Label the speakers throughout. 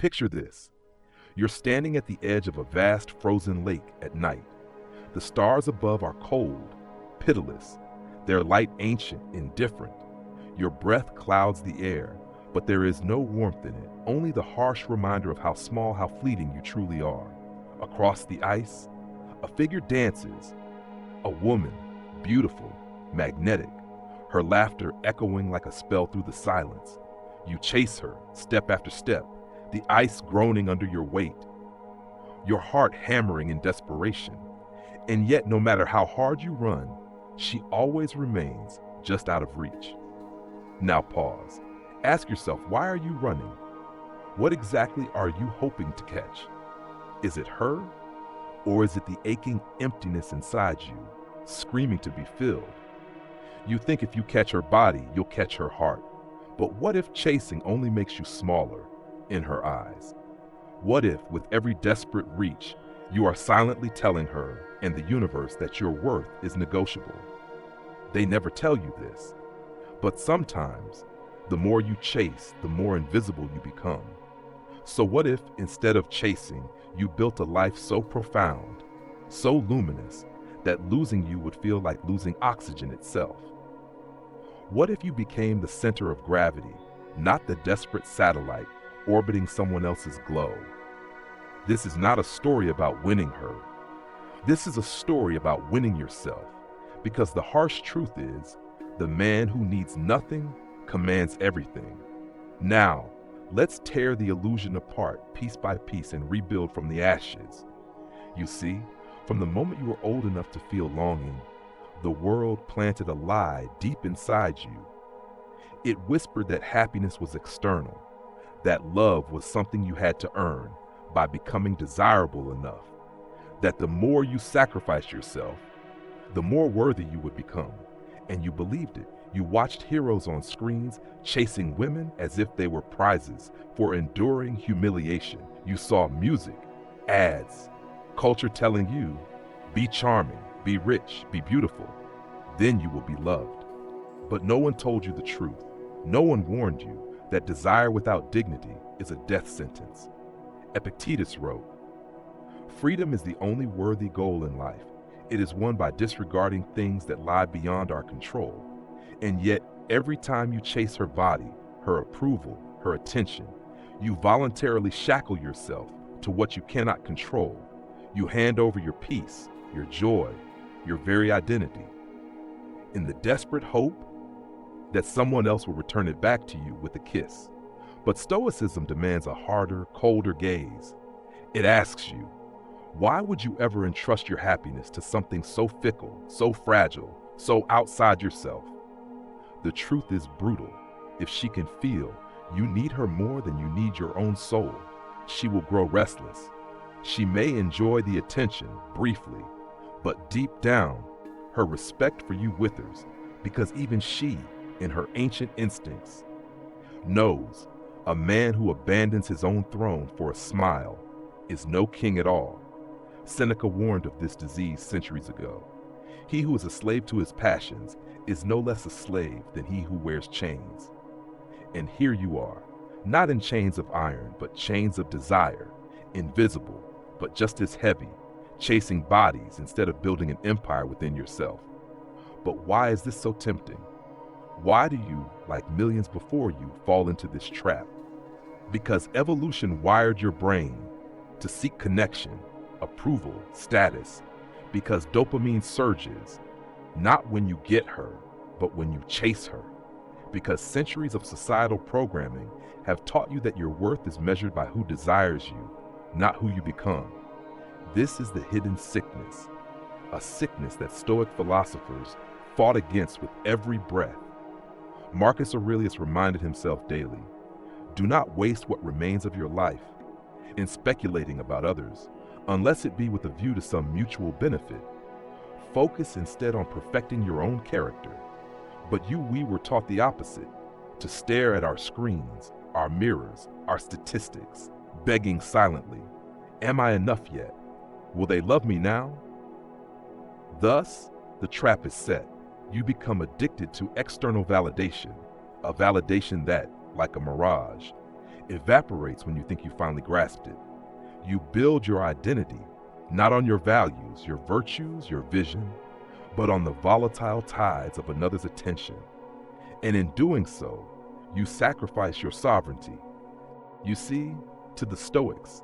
Speaker 1: Picture this. You're standing at the edge of a vast frozen lake at night. The stars above are cold, pitiless, their light ancient, indifferent. Your breath clouds the air, but there is no warmth in it, only the harsh reminder of how small, how fleeting you truly are. Across the ice, a figure dances, a woman, beautiful, magnetic, her laughter echoing like a spell through the silence. You chase her, step after step, the ice groaning under your weight, your heart hammering in desperation. And yet, no matter how hard you run, she always remains just out of reach. Now pause. Ask yourself, why are you running? What exactly are you hoping to catch? Is it her? Or is it the aching emptiness inside you, screaming to be filled? You think if you catch her body, you'll catch her heart. But what if chasing only makes you smaller in her eyes? What if, with every desperate reach, you are silently telling her and the universe that your worth is negotiable? They never tell you this, but sometimes the more you chase, the more invisible you become. So what if, instead of chasing, you built a life so profound, so luminous, that losing you would feel like losing oxygen itself? What if you became the center of gravity, not the desperate satellite orbiting someone else's glow? This is not a story about winning her. This is a story about winning yourself, because the harsh truth is, the man who needs nothing commands everything. Now, let's tear the illusion apart piece by piece and rebuild from the ashes. You see, from the moment you were old enough to feel longing, the world planted a lie deep inside you. It whispered that happiness was external, that love was something you had to earn by becoming desirable enough, that the more you sacrificed yourself, the more worthy you would become. And you believed it. You watched heroes on screens chasing women as if they were prizes for enduring humiliation. You saw music, ads, culture telling you, be charming, be rich, be beautiful, then you will be loved. But no one told you the truth. No one warned you that desire without dignity is a death sentence. Epictetus wrote, "Freedom is the only worthy goal in life. It is won by disregarding things that lie beyond our control." And yet, every time you chase her body, her approval, her attention, you voluntarily shackle yourself to what you cannot control. You hand over your peace, your joy, your very identity, in the desperate hope that someone else will return it back to you with a kiss. But Stoicism demands a harder, colder gaze. It asks you, why would you ever entrust your happiness to something so fickle, so fragile, so outside yourself? The truth is brutal. If she can feel you need her more than you need your own soul, she will grow restless. She may enjoy the attention briefly, but deep down, her respect for you withers, because even she, in her ancient instincts, knows a man who abandons his own throne for a smile is no king at all. Seneca warned of this disease centuries ago. He who is a slave to his passions is no less a slave than he who wears chains. And here you are, not in chains of iron, but chains of desire, invisible, but just as heavy, chasing bodies instead of building an empire within yourself. But why is this so tempting? Why do you, like millions before you, fall into this trap? Because evolution wired your brain to seek connection, approval, status, because dopamine surges, not when you get her, but when you chase her. Because centuries of societal programming have taught you that your worth is measured by who desires you, not who you become. This is the hidden sickness, a sickness that Stoic philosophers fought against with every breath. Marcus Aurelius reminded himself daily, do not waste what remains of your life in speculating about others, unless it be with a view to some mutual benefit. Focus instead on perfecting your own character. But we were taught the opposite, to stare at our screens, our mirrors, our statistics, begging silently, am I enough yet? Will they love me now? Thus, the trap is set. You become addicted to external validation, a validation that, like a mirage, evaporates when you think you finally grasped it. You build your identity, not on your values, your virtues, your vision, but on the volatile tides of another's attention. And in doing so, you sacrifice your sovereignty. You see, to the Stoics,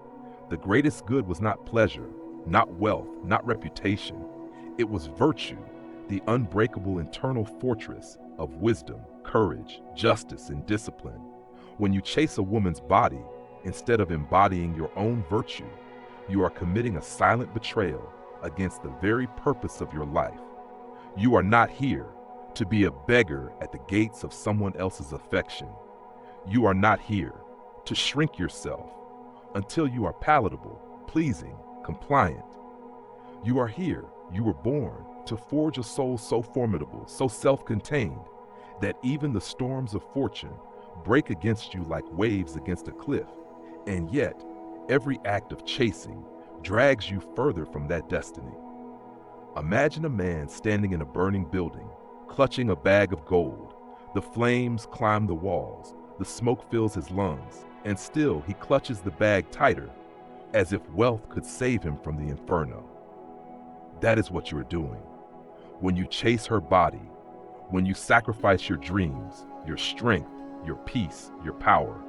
Speaker 1: the greatest good was not pleasure, not wealth, not reputation. It was virtue, the unbreakable internal fortress of wisdom, courage, justice, and discipline. When you chase a woman's body, instead of embodying your own virtue, you are committing a silent betrayal against the very purpose of your life. You are not here to be a beggar at the gates of someone else's affection. You are not here to shrink yourself until you are palatable, pleasing, compliant. You are here, you were born to forge a soul so formidable, so self-contained, that even the storms of fortune break against you like waves against a cliff, and yet every act of chasing drags you further from that destiny. Imagine a man standing in a burning building, clutching a bag of gold. The flames climb the walls, the smoke fills his lungs, and still he clutches the bag tighter, as if wealth could save him from the inferno. That is what you are doing. When you chase her body, when you sacrifice your dreams, your strength, your peace, your power,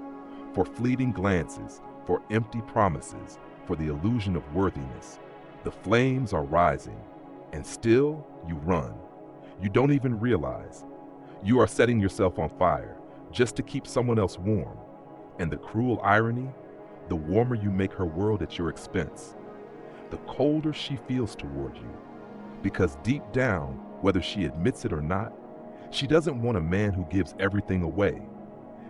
Speaker 1: for fleeting glances, for empty promises, for the illusion of worthiness, the flames are rising, and still you run. You don't even realize. You are setting yourself on fire just to keep someone else warm. And the cruel irony, the warmer you make her world at your expense, the colder she feels toward you. Because deep down, whether she admits it or not, she doesn't want a man who gives everything away.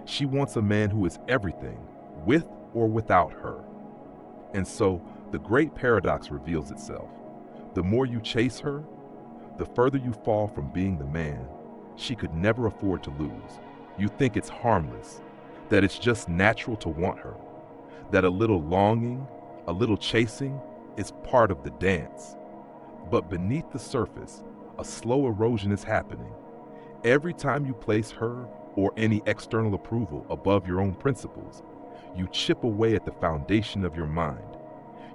Speaker 1: She wants a man who is everything, with or without her. And so, the great paradox reveals itself. The more you chase her, the further you fall from being the man she could never afford to lose. You think it's harmless, that it's just natural to want her, that a little longing, a little chasing is part of the dance. But beneath the surface, a slow erosion is happening. Every time you place her or any external approval above your own principles, you chip away at the foundation of your mind.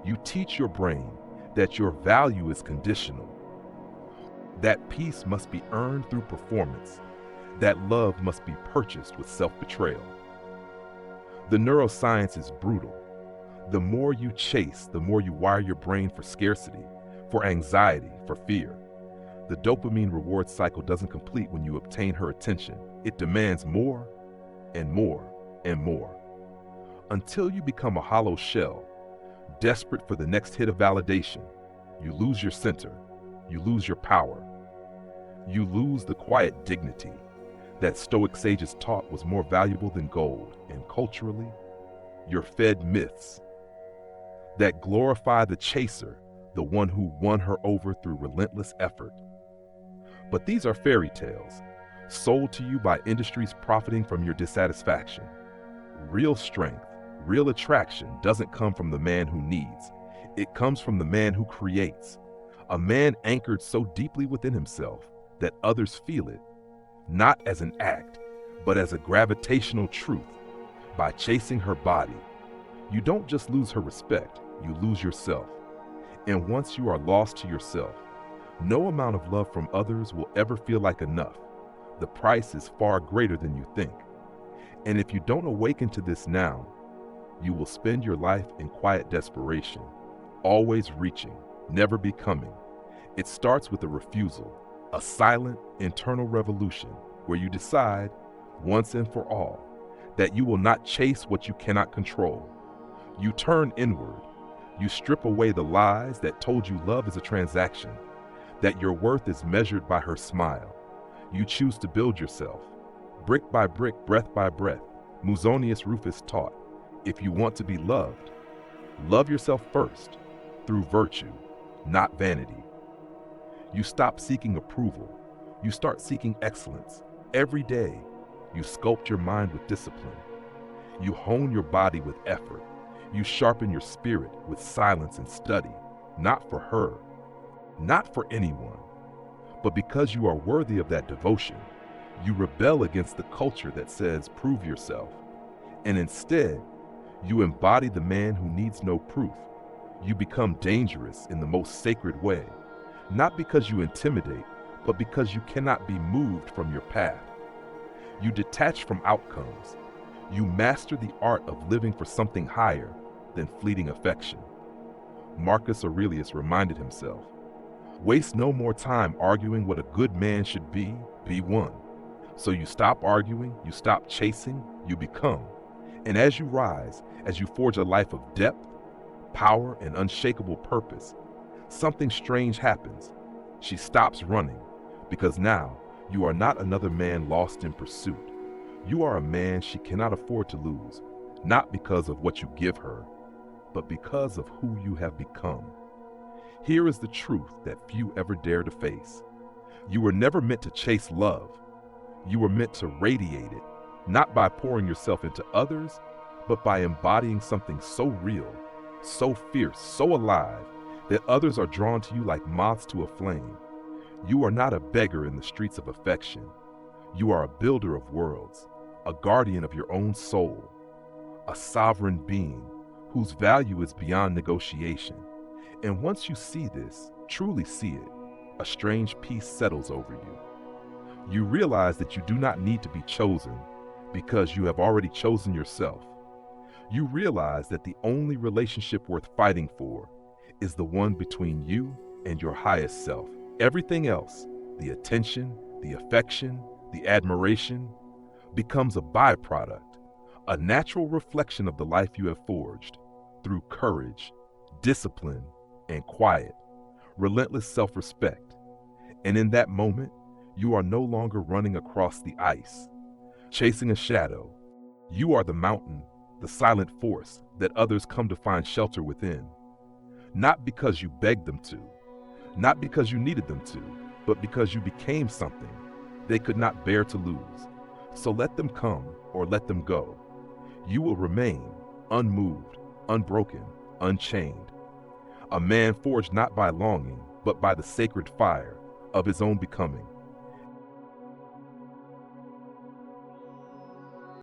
Speaker 1: You teach your brain that your value is conditional, that peace must be earned through performance, that love must be purchased with self-betrayal. The neuroscience is brutal. The more you chase, the more you wire your brain for scarcity, for anxiety, for fear. The dopamine reward cycle doesn't complete when you obtain her attention. It demands more and more and more, until you become a hollow shell, desperate for the next hit of validation. You lose your center. You lose your power. You lose the quiet dignity that Stoic sages taught was more valuable than gold. And culturally, you're fed myths that glorify the chaser, the one who won her over through relentless effort. But these are fairy tales, sold to you by industries profiting from your dissatisfaction. Real strength, real attraction doesn't come from the man who needs. It comes from the man who creates. A man anchored so deeply within himself that others feel it, not as an act, but as a gravitational truth. By chasing her body, you don't just lose her respect, you lose yourself. And once you are lost to yourself, no amount of love from others will ever feel like enough. The price is far greater than you think. And if you don't awaken to this now, you will spend your life in quiet desperation, always reaching, never becoming. It starts with a refusal, a silent internal revolution where you decide, once and for all, that you will not chase what you cannot control. You turn inward. You strip away the lies that told you love is a transaction, that your worth is measured by her smile. You choose to build yourself, brick by brick, breath by breath. Musonius Rufus taught, if you want to be loved, love yourself first, through virtue, not vanity. You stop seeking approval. You start seeking excellence. Every day, you sculpt your mind with discipline. You hone your body with effort. You sharpen your spirit with silence and study, not for her, not for anyone, but because you are worthy of that devotion. You rebel against the culture that says, prove yourself. And instead, you embody the man who needs no proof. You become dangerous in the most sacred way, not because you intimidate, but because you cannot be moved from your path. You detach from outcomes. You master the art of living for something higher than fleeting affection. Marcus Aurelius reminded himself, waste no more time arguing what a good man should be one. So you stop arguing, you stop chasing, you become. And as you rise, as you forge a life of depth, power, and unshakable purpose, something strange happens. She stops running, because now you are not another man lost in pursuit. You are a man she cannot afford to lose, not because of what you give her, but because of who you have become. Here is the truth that few ever dare to face. You were never meant to chase love. You were meant to radiate it, not by pouring yourself into others, but by embodying something so real, so fierce, so alive, that others are drawn to you like moths to a flame. You are not a beggar in the streets of affection. You are a builder of worlds, a guardian of your own soul, a sovereign being whose value is beyond negotiation. And once you see this, truly see it, a strange peace settles over you. You realize that you do not need to be chosen because you have already chosen yourself. You realize that the only relationship worth fighting for is the one between you and your highest self. Everything else, the attention, the affection, the admiration, becomes a byproduct, a natural reflection of the life you have forged through courage, discipline, and quiet, relentless self-respect. And in that moment, you are no longer running across the ice, chasing a shadow. You are the mountain, the silent force that others come to find shelter within. Not because you begged them to, not because you needed them to, but because you became something they could not bear to lose. So let them come or let them go. You will remain unmoved, unbroken, unchained. A man forged not by longing, but by the sacred fire of his own becoming.